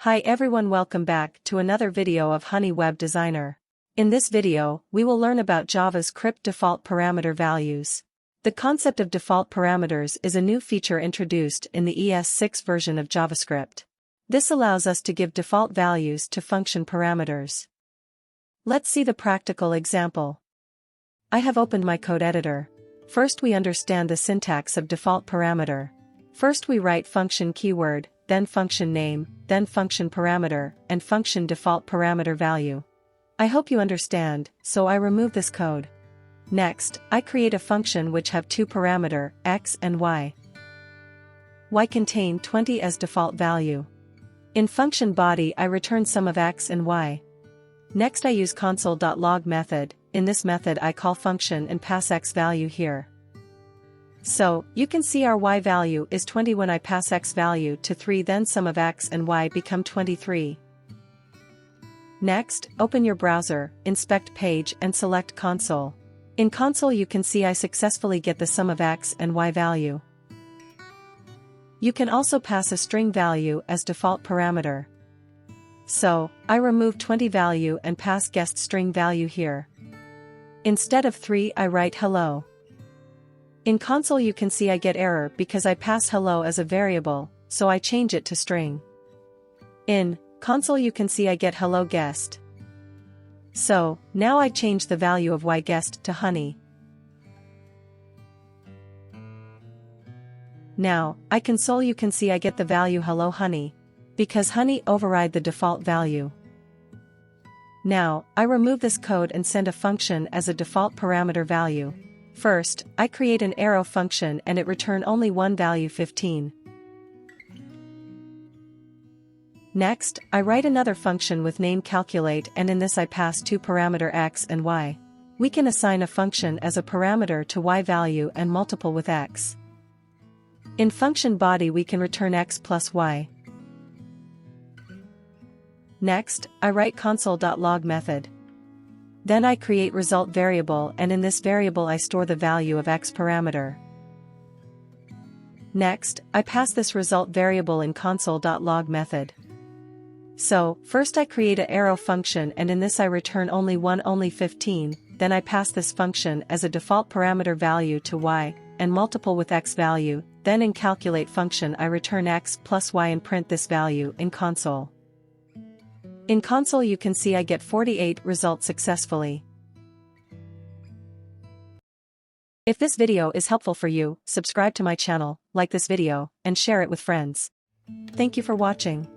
Hi everyone, welcome back to another video of Honey Web Designer. In this video, we will learn about JavaScript default parameter values. The concept of default parameters is a new feature introduced in the ES6 version of JavaScript. This allows us to give default values to function parameters. Let's see the practical example. I have opened my code editor. First we understand the syntax of default parameter. First we write function keyword, then function name, then function parameter, and function default parameter value. I hope you understand, so I remove this code. Next, I create a function which have two parameter, x and y. Y contain 20 as default value. In function body I return sum of x and y. Next I use console.log method. In this method I call function and pass x value here. So, you can see our y value is 20 when I pass x value to 3, then sum of x and y become 23. Next, open your browser, inspect page and select console. In console you can see I successfully get the sum of x and y value. You can also pass a string value as default parameter. So, I remove 20 value and pass guest string value here. Instead of 3 I write hello. In console you can see I get error because I pass hello as a variable, so I change it to string. In console you can see I get hello guest. So, now I change the value of y guest to honey. Now, I console you can see I get the value hello honey, because honey override the default value. Now, I remove this code and send a function as a default parameter value. First, I create an arrow function and it return only one value 15. Next, I write another function with name calculate, and in this I pass two parameter x and y. We can assign a function as a parameter to y value and multiple with x. In function body we can return x plus y. Next, I write console.log method. Then I create result variable, and in this variable I store the value of x parameter. Next, I pass this result variable in console.log method. So, first I create a arrow function and in this I return only 15, then I pass this function as a default parameter value to y, and multiple with x value, then in calculate function I return x plus y and print this value in console. In console you can see I get 48 results successfully. If this video is helpful for you, subscribe to my channel, like this video, and share it with friends. Thank you for watching.